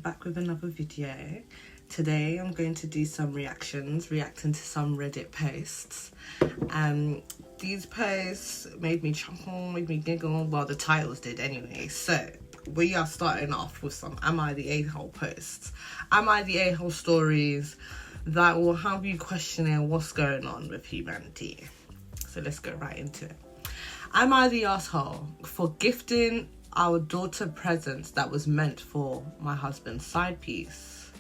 back with another video. Today I'm going to do some reacting to some Reddit posts. These posts made me chuckle, made me giggle, well the titles did anyway. So we are starting off with some Am I the A-hole posts. Am I the A-hole stories that will have you questioning what's going on with humanity. So let's go right into it. Am I the asshole for gifting our daughter presents that was meant for my husband's side piece?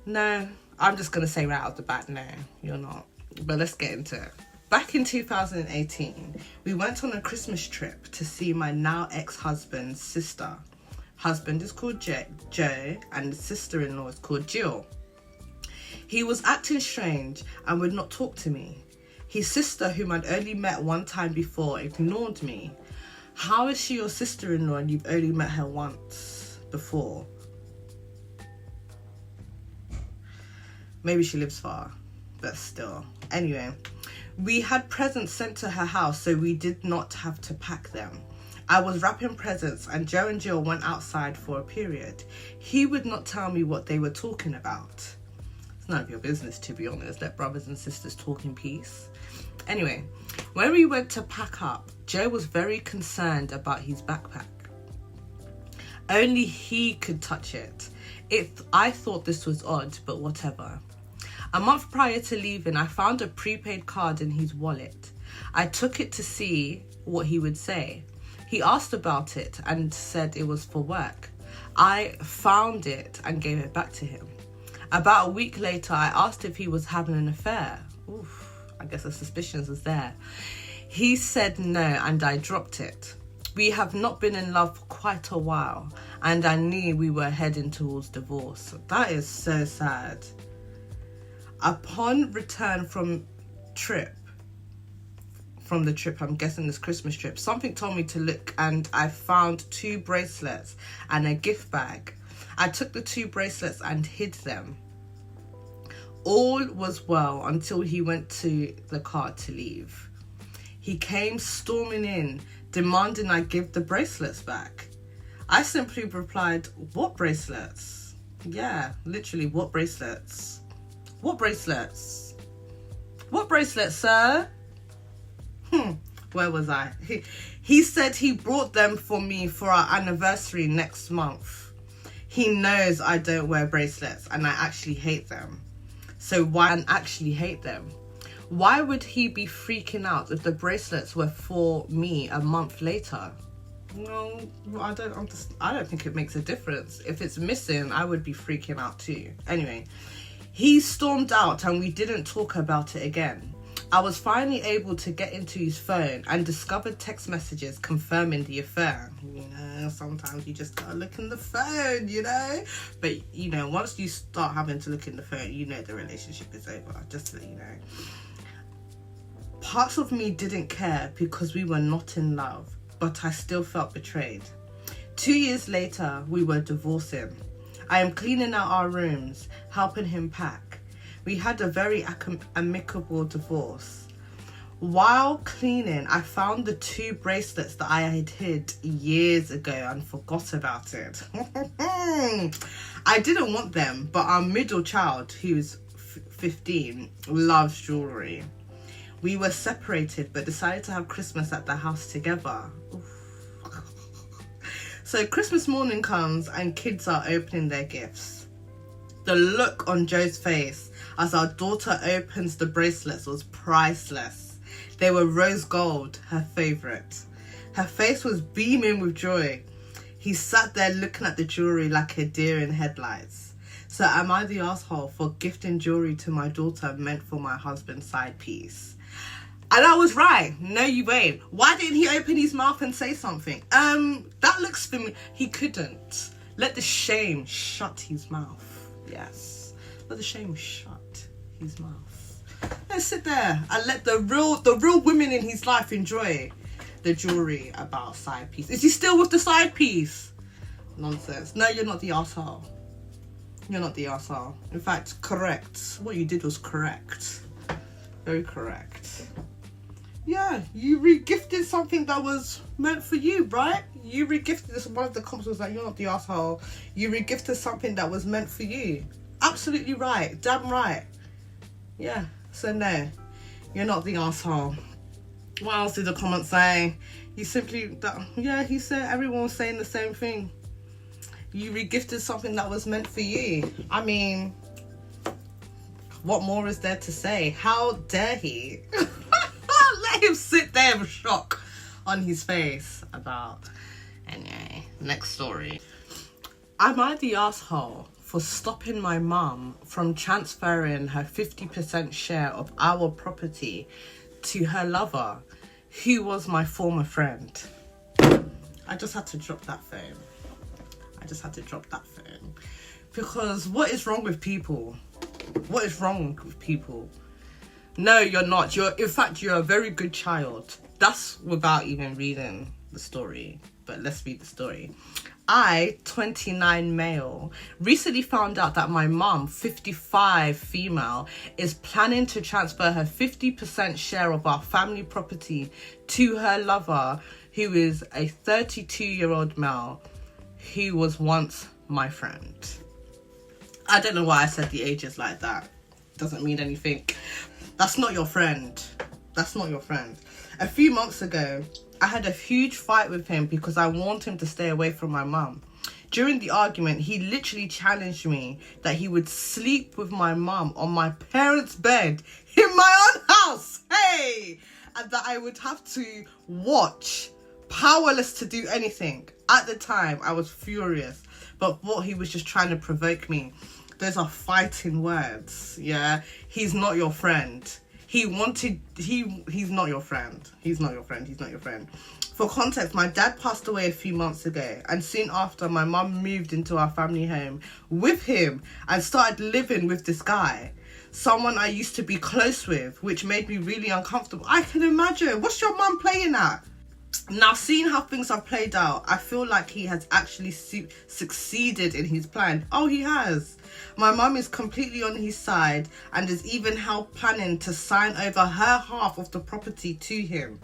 No, I'm just going to say right out the bat, no, you're not. But let's get into it. Back in 2018, we went on a Christmas trip to see my now ex-husband's sister. Husband is called Joe and the sister-in-law is called Jill. He was acting strange and would not talk to me. His sister, whom I'd only met one time before, ignored me. How is she your sister-in-law and you've only met her once before? Maybe she lives far, but still. Anyway, we had presents sent to her house, so we did not have to pack them. I was wrapping presents and Joe and Jill went outside for a period. He would not tell me what they were talking about. It's none of your business, to be honest. Let brothers and sisters talk in peace. Anyway, when we went to pack up, Joe was very concerned about his backpack. Only he could touch it. I thought this was odd, but whatever. A month prior to leaving, I found a prepaid card in his wallet. I took it to see what he would say. He asked about it and said it was for work. I found it and gave it back to him. About a week later, I asked if he was having an affair. Oof, I guess the suspicions was there. He said no and I dropped it. We have not been in love for quite a while and I knew we were heading towards divorce. That is so sad. Upon return from the trip, I'm guessing this Christmas trip, something told me to look and I found 2 bracelets and a gift bag. I took the 2 bracelets and hid them. All was well until he went to the car to leave. He came storming in, demanding I give the bracelets back. I simply replied, what bracelets? Yeah, literally, what bracelets? What bracelets? What bracelets, sir? Where was I? He said he brought them for me for our anniversary next month. He knows I don't wear bracelets and I actually hate them. So why actually hate them? Why would he be freaking out if the bracelets were for me a month later? No, I don't think it makes a difference. If it's missing, I would be freaking out too. Anyway, he stormed out and we didn't talk about it again. I was finally able to get into his phone and discovered text messages confirming the affair. You know, sometimes you just gotta look in the phone, you know? But, you know, once you start having to look in the phone, you know the relationship is over, just to let you know. Parts of me didn't care because we were not in love, but I still felt betrayed. 2 years later, we were divorcing. I am cleaning out our rooms, helping him pack. We had a very amicable divorce. While cleaning, I found the 2 bracelets that I had hid years ago and forgot about it. I didn't want them, but our middle child, who's 15, loves jewellery. We were separated but decided to have Christmas at the house together. So Christmas morning comes and kids are opening their gifts. The look on Joe's face as our daughter opens the bracelets was priceless. They were rose gold, her favourite. Her face was beaming with joy. He sat there looking at the jewellery like a deer in headlights. So am I the asshole for gifting jewellery to my daughter meant for my husband's side piece? And I was right. No, you ain't. Why didn't he open his mouth and say something? That looks familiar. He couldn't. Let the shame shut his mouth. Yes. Let the shame shut his mouth. Let's sit there and let the real women in his life enjoy the jewelry about side piece. Is he still with the side piece? Nonsense. No, you're not the arsehole. You're not the arsehole. In fact, correct. What you did was correct. Very correct. Yeah, you re-gifted something that was meant for you, right? You re-gifted this. One of the comments was like, you're not the asshole. You re-gifted something that was meant for you. Absolutely right. Damn right. Yeah. So no, you're not the asshole. What else did the comment say? He simply, he said everyone was saying the same thing. You re-gifted something that was meant for you. I mean, what more is there to say? How dare he? Let him sit there with shock on his face about. Anyway, next story. Am I the asshole for stopping my mum from transferring her 50% share of our property to her lover, who was my former friend? I just had to drop that phone. Because what is wrong with people? What is wrong with people? No, you're not. In fact, you're a very good child. That's without even reading the story. But let's read the story. I, 29 male, recently found out that my mum, 55 female, is planning to transfer her 50% share of our family property to her lover, who is a 32-year-old male, who was once my friend. I don't know why I said the ages like that. Doesn't mean anything. That's not your friend. That's not your friend. A few months ago, I had a huge fight with him because I warned him to stay away from my mum. During the argument, he literally challenged me that he would sleep with my mum on my parents' bed in my own house. Hey! And that I would have to watch, powerless to do anything. At the time, I was furious, but what he was just trying to provoke me. Those are fighting words, yeah? He's not your friend. He's not your friend. He's not your friend. For context, my dad passed away a few months ago, and soon after, my mum moved into our family home with him and started living with this guy. Someone I used to be close with, which made me really uncomfortable. I can imagine. What's your mum playing at? Now, seeing how things have played out, I feel like he has actually succeeded in his plan. Oh, he has. My mum is completely on his side and is even planning to sign over her half of the property to him.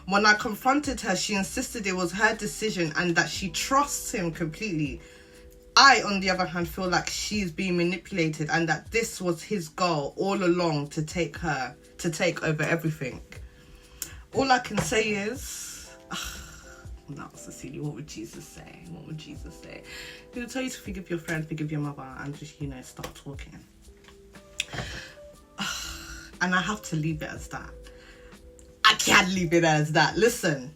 When I confronted her, she insisted it was her decision and that she trusts him completely. I, on the other hand, feel like she's being manipulated and that this was his goal all along, to take over everything. All I can say is, no, Cecelia, what would Jesus say? What would Jesus say? He would tell you to forgive your friend, forgive your mother, and just, start talking. And I have to leave it as that. I can't leave it as that. Listen,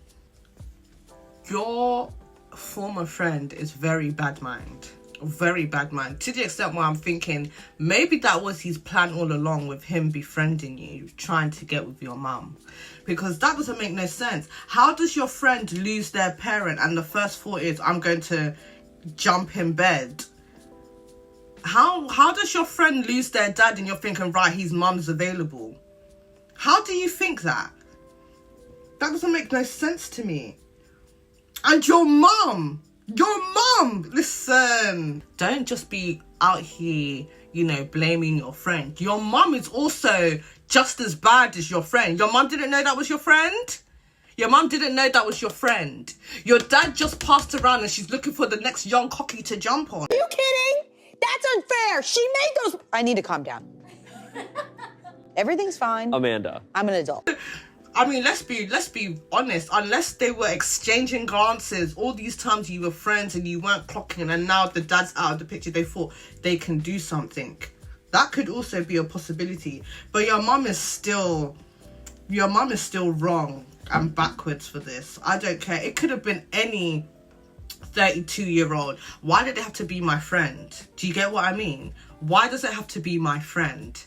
your former friend is very bad mind. Very bad mind. To the extent where I'm thinking, maybe that was his plan all along, with him befriending you, trying to get with your mum. Because that doesn't make no sense. How does your friend lose their parent and the first thought is, I'm going to jump in bed? How does your friend lose their dad and you're thinking, right, his mum's available? How do you think that? That doesn't make no sense to me. And your mum, listen, don't just be out here, blaming your friend. Your mum is also just as bad as your friend. Your mum didn't know that was your friend? Your mum didn't know that was your friend. Your dad just passed around and she's looking for the next young cocky to jump on. Are you kidding? That's unfair. She made those. I need to calm down. Everything's fine. Amanda. I'm an adult. I mean, let's be honest. Unless they were exchanging glances all these times you were friends and you weren't clocking, and now the dad's out of the picture, they thought they can do something. That could also be a possibility. But your mum is still wrong and backwards for this. I don't care. It could have been any 32-year-old. Why did it have to be my friend? Do you get what I mean? Why does it have to be my friend?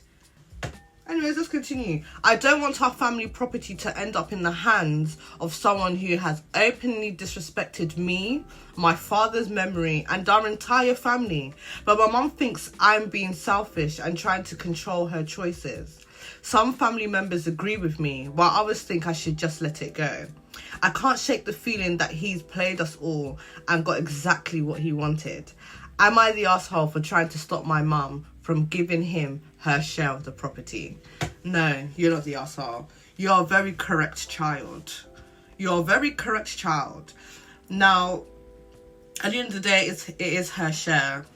Anyways, let's continue. I don't want our family property to end up in the hands of someone who has openly disrespected me, my father's memory, and our entire family. But my mum thinks I'm being selfish and trying to control her choices. Some family members agree with me, while others think I should just let it go. I can't shake the feeling that he's played us all and got exactly what he wanted. Am I the asshole for trying to stop my mum from giving him her share of the property? No, you're not the asshole. You're a very correct child. You're a very correct child. Now, at the end of the day, it is her share.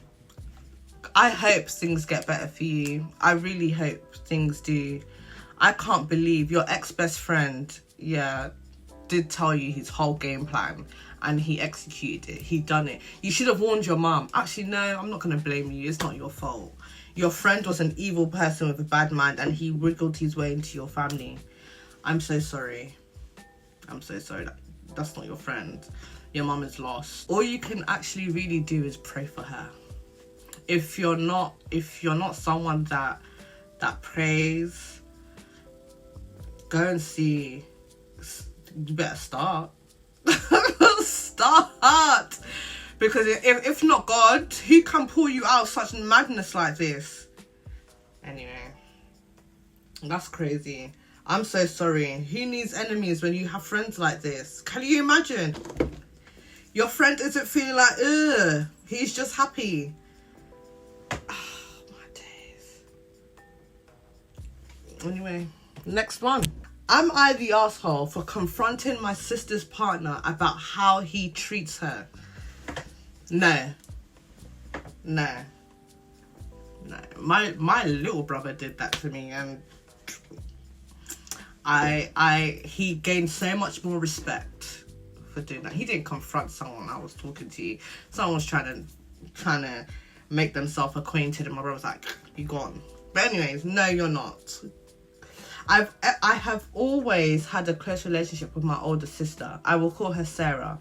I hope things get better for you. I really hope things do. I can't believe your ex-best friend, did tell you his whole game plan and he executed it. He done it. You should have warned your mum. Actually, no, I'm not going to blame you. It's not your fault. Your friend was an evil person with a bad mind and he wriggled his way into your family. I'm so sorry. I'm so sorry. That's not your friend. Your mum is lost. All you can actually really do is pray for her. If you're not someone that prays, go and see. You better start. Start. Because if not God, who can pull you out of such madness like this? Anyway, that's crazy. I'm so sorry. Who needs enemies when you have friends like this? Can you imagine? Your friend isn't feeling like, ugh, he's just happy. Oh, my days. Anyway, next one. Am I the asshole for confronting my sister's partner about how he treats her? No. My little brother did that to me, and he gained so much more respect for doing that. He didn't confront someone I was talking to. Someone was trying to make themselves acquainted, and my brother was like, "You gone." But anyways, no, you're not. I have always had a close relationship with my older sister. I will call her Sarah.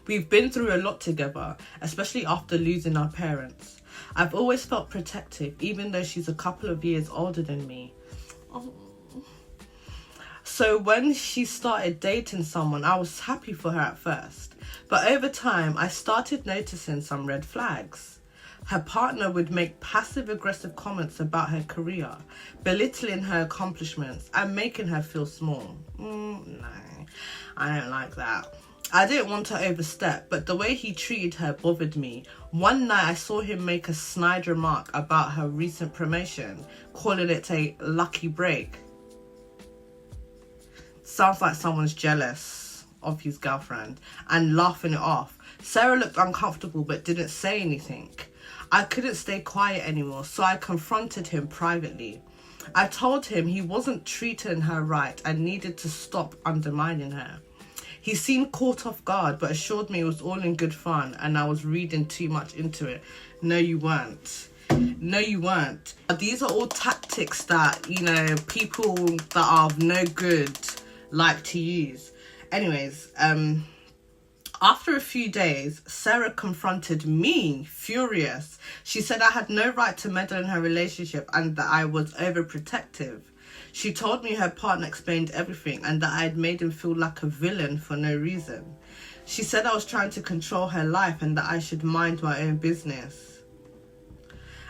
We've been through a lot together, especially after losing our parents. I've always felt protective, even though she's a couple of years older than me. Oh. So when she started dating someone, I was happy for her at first. But over time, I started noticing some red flags. Her partner would make passive-aggressive comments about her career, belittling her accomplishments and making her feel small. No, I don't like that. I didn't want to overstep, but the way he treated her bothered me. One night I saw him make a snide remark about her recent promotion, calling it a lucky break. Sounds like someone's jealous of his girlfriend and laughing it off. Sarah looked uncomfortable but didn't say anything. I couldn't stay quiet anymore, so I confronted him privately. I told him he wasn't treating her right and needed to stop undermining her. He seemed caught off guard but assured me it was all in good fun and I was reading too much into it. No, you weren't. No, you weren't. These are all tactics that, people that are no good like to use. Anyways, after a few days, Sarah confronted me, furious. She said I had no right to meddle in her relationship and that I was overprotective. She told me her partner explained everything and that I had made him feel like a villain for no reason. She said I was trying to control her life and that I should mind my own business.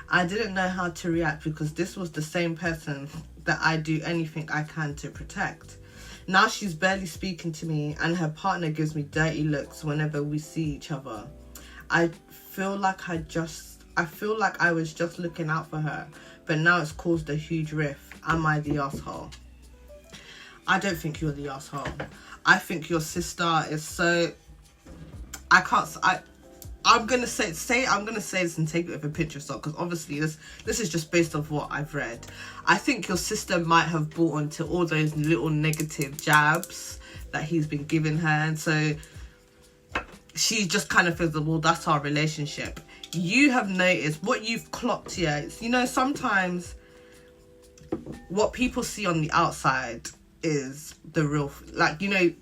I didn't know how to react because this was the same person that I do anything I can to protect. Now she's barely speaking to me and her partner gives me dirty looks whenever we see each other. I feel like I was just looking out for her, but now it's caused a huge rift. Am I the asshole? I don't think you're the asshole. I think your sister is so... I'm gonna say this and take it with a pinch of salt, because obviously this is just based off what I've read. I think your sister might have bought onto all those little negative jabs that he's been giving her, and so she just kind of feels, well, that's our relationship. You have noticed what you've clocked here. It's, sometimes what people see on the outside is the real,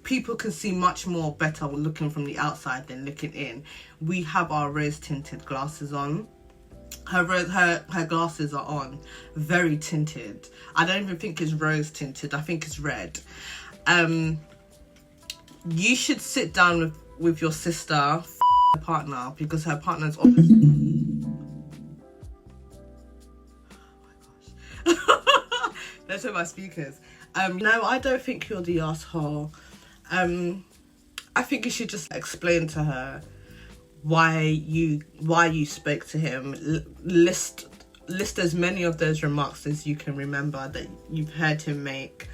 people can see much more better looking from the outside than looking in. We have our rose tinted glasses on. Her glasses are on, very tinted. I don't even think it's rose tinted, I think it's red. You should sit down with your sister, her partner, because her partner's obviously... Oh my gosh. Those are my speakers. No, I don't think you're the asshole. I think you should just explain to her why you spoke to him. List as many of those remarks as you can remember that you've heard him make,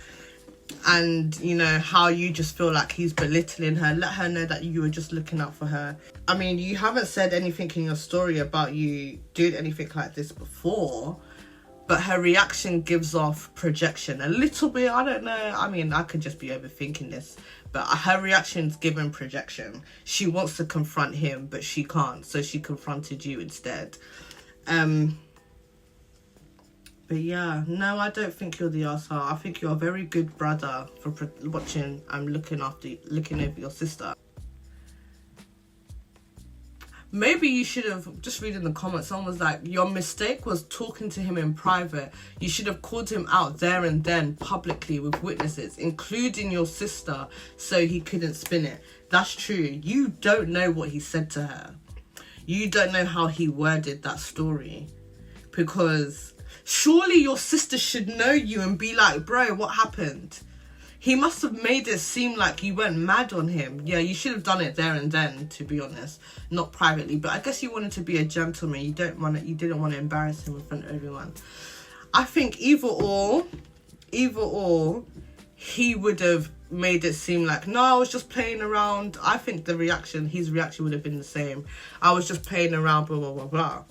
and you know how you just feel like he's belittling her. Let her know that you were just looking out for her. I mean, you haven't said anything in your story about you doing anything like this before, but her reaction gives off projection a little bit. I don't know, I mean, I could just be overthinking this, but her reaction's given projection. She wants to confront him, but she can't, so she confronted you instead. But yeah, no, I don't think you're the arsehole. I think you're a very good brother for watching and looking over your sister. Maybe you should have, just reading the comments, someone was like, your mistake was talking to him in private. You should have called him out there and then publicly with witnesses, including your sister, so he couldn't spin it. That's true. You don't know what he said to her. You don't know how he worded that story, because surely your sister should know you and be like, bro, what happened? He must have made it seem like you went mad on him. Yeah, you should have done it there and then, to be honest, not privately. But I guess you wanted to be a gentleman. You didn't want to embarrass him in front of everyone. I think either or, he would have made it seem like, no, I was just playing around. I think his reaction would have been the same. I was just playing around, blah, blah, blah, blah.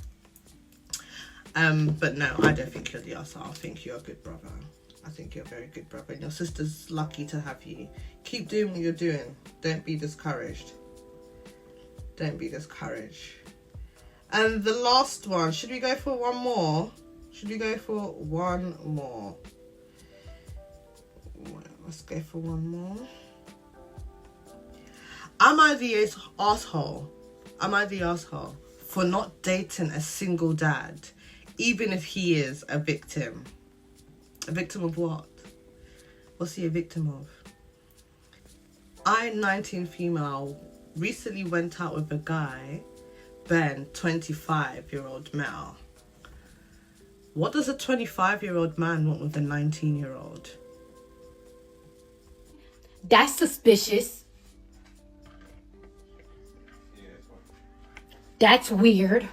But no, I don't think you're the arsehole. I think you're a good brother. I think you're a very good brother, and your sister's lucky to have you. Keep doing what you're doing. Don't be discouraged. Don't be discouraged. And the last one, should we go for one more? Let's go for one more. Am I the asshole? Am I the asshole for not dating a single dad, even if he is a victim? A victim of what? What's he a victim of? I, 19 female, recently went out with a guy, Ben, 25-year-old male. What does a 25-year-old man want with a 19-year-old? That's suspicious. That's weird.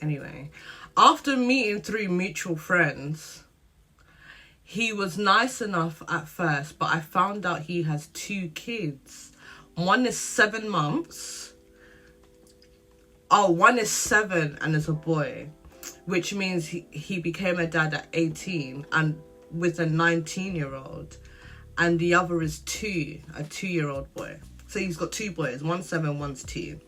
Anyway, after meeting 3 mutual friends, he was nice enough at first, but I found out he has 2 kids. One is 7 months. Oh, one is 7 and is a boy, which means he became a dad at 18 and with a 19-year-old, and the other is 2, a 2-year-old boy. So he's got 2 boys, one's 7, one's 2.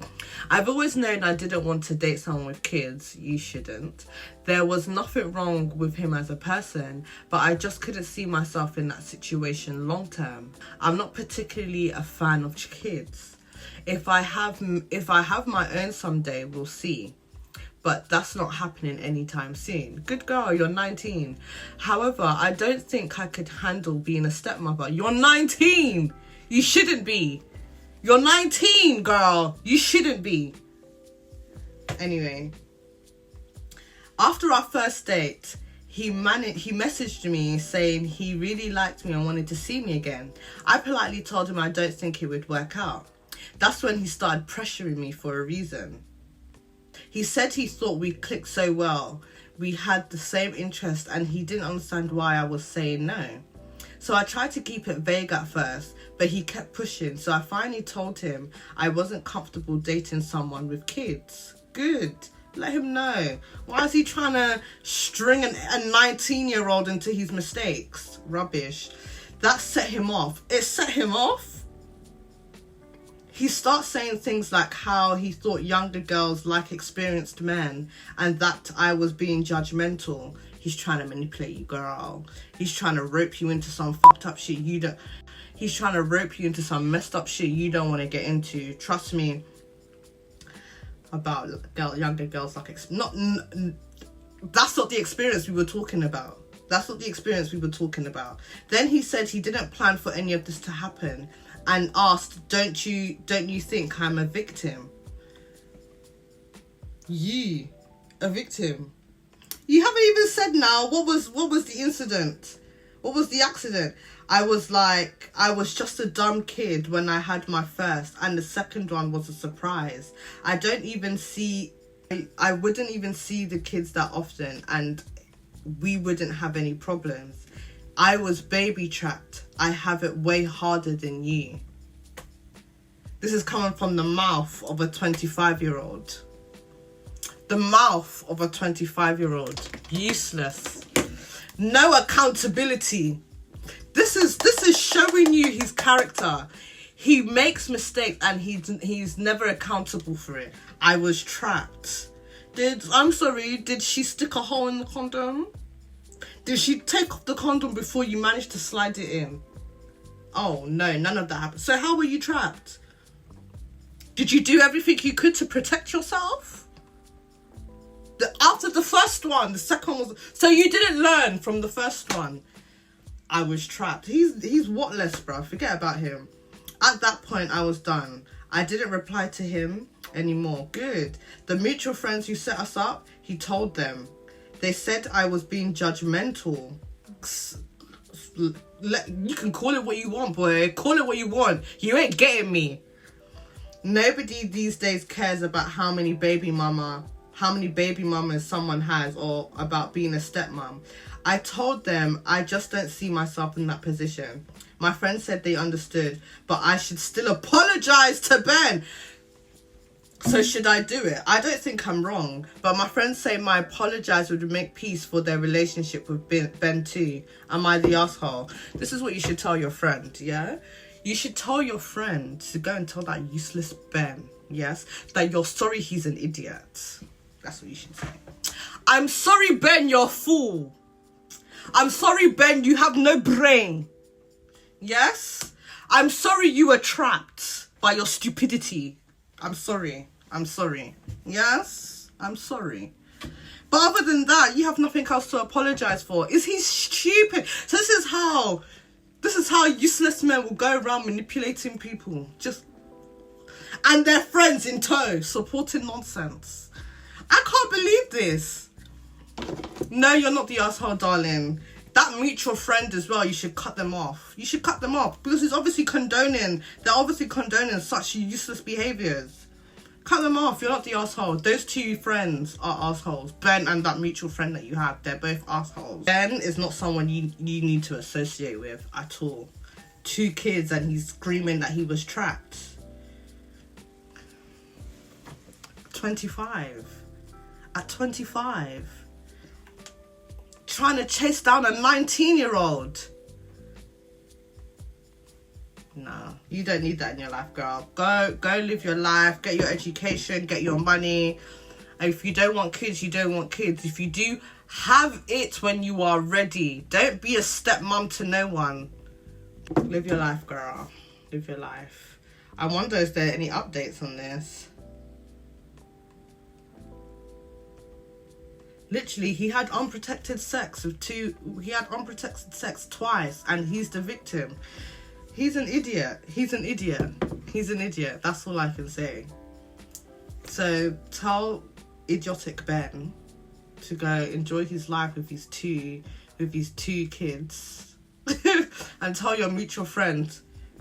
I've always known I didn't want to date someone with kids. You shouldn't. There was nothing wrong with him as a person, but I just couldn't see myself in that situation long term. I'm not particularly a fan of kids. If I have my own someday, we'll see. But that's not happening anytime soon. Good girl, you're 19. However, I don't think I could handle being a stepmother. You're 19! You shouldn't be. You're 19, girl. You shouldn't be. Anyway, after our first date, he messaged me saying he really liked me and wanted to see me again. I politely told him I don't think it would work out. That's when he started pressuring me for a reason. He said he thought we clicked so well. We had the same interest and he didn't understand why I was saying no. So I tried to keep it vague at first, but he kept pushing. So I finally told him I wasn't comfortable dating someone with kids. Good. Let him know. Why is he trying to string a 19-year-old into his mistakes? Rubbish. That set him off. It set him off. He starts saying things like how he thought younger girls like experienced men and that I was being judgmental. He's trying to manipulate you, girl. He's trying to rope you into some fucked up shit you don't... He's trying to rope you into some messed up shit you don't want to get into. Trust me. About younger girls like... That's not the experience we were talking about. That's not the experience we were talking about. Then he said he didn't plan for any of this to happen and asked, don't you think I'm a victim? You, a victim? You haven't even said now what was the incident? What was the accident? I was just a dumb kid when I had my first, and the second one was a surprise. I wouldn't even see the kids that often, and we wouldn't have any problems. I was baby trapped. I have it way harder than you. This is coming from the mouth of a 25-year-old. The mouth of a 25-year-old. Useless. No accountability. This is showing you his character. He makes mistakes and he's never accountable for it. I was trapped. I'm sorry, did she stick a hole in the condom? Did she take off the condom before you managed to slide it in? Oh no, none of that happened. So how were you trapped? Did you do everything you could to protect yourself? After the first one, the second was... So you didn't learn from the first one. I was trapped. He's whatless, bro. Forget about him. At that point, I was done. I didn't reply to him anymore. Good. The mutual friends who set us up, he told them. They said I was being judgmental. You can call it what you want, boy. Call it what you want. You ain't getting me. Nobody these days cares about how many baby mamas someone has or about being a stepmom. I told them I just don't see myself in that position. My friends said they understood, but I should still apologize to Ben. So should I do it? I don't think I'm wrong, but my friends say my apologize would make peace for their relationship with Ben too. Am I the asshole? This is what you should tell your friend, yeah? You should tell your friend to go and tell that useless Ben, yes, that you're sorry he's an idiot. That's what you should say. I'm sorry, Ben, you're a fool. I'm sorry, Ben, you have no brain. Yes? I'm sorry you were trapped by your stupidity. I'm sorry. I'm sorry. Yes? I'm sorry. But other than that, you have nothing else to apologize for. Is he stupid? So this is how useless men will go around manipulating people. And their friends in tow, supporting nonsense. I can't believe this. No, you're not the asshole, darling. That mutual friend as well, you should cut them off. You should cut them off because they're obviously condoning such useless behaviours. Cut them off. You're not the asshole. Those two friends are assholes. Ben and that mutual friend that you have, they're both assholes. Ben is not someone you need to associate with at all. 2 kids and he's screaming that he was trapped. 25. At 25. Trying to chase down a 19-year-old. No, you don't need that in your life, girl. Go live your life, get your education, get your money. And if you don't want kids, you don't want kids. If you do, have it when you are ready. Don't be a stepmom to no one. Live your life, girl. Live your life. I wonder if there are any updates on this. Literally, he had unprotected sex twice and he's the victim. He's an idiot. He's an idiot. He's an idiot. That's all I can say. So tell idiotic Ben to go enjoy his life with his two kids. And tell your mutual friend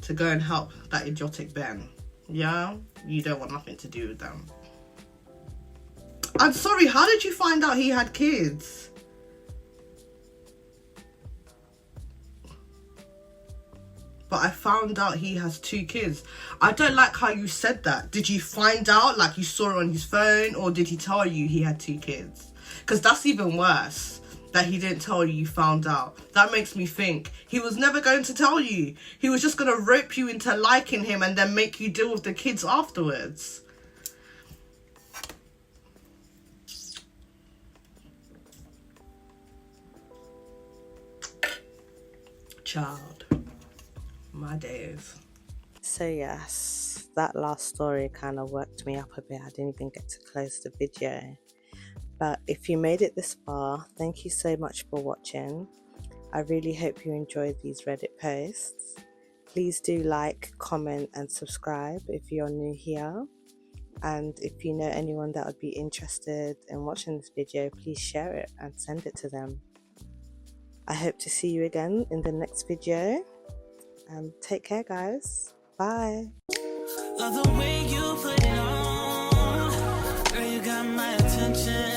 to go and help that idiotic Ben. Yeah? You don't want nothing to do with them. I'm sorry, how did you find out he had kids? But I found out he has 2 kids. I don't like how you said that. Did you find out, like you saw it on his phone, or did he tell you he had 2 kids? Because that's even worse, that he didn't tell you found out. That makes me think he was never going to tell you. He was just going to rope you into liking him and then make you deal with the kids afterwards. Child, my days. So yes, that last story kind of worked me up a bit. I didn't even get to close the video. But if you made it this far, thank you so much for watching. I really hope you enjoyed these Reddit posts. Please do like, comment and subscribe if you're new here. And if you know anyone that would be interested in watching this video, please share it and send it to them. I hope to see you again in the next video. And take care, guys. Bye. Love the way you put it on. Girl, you got my attention.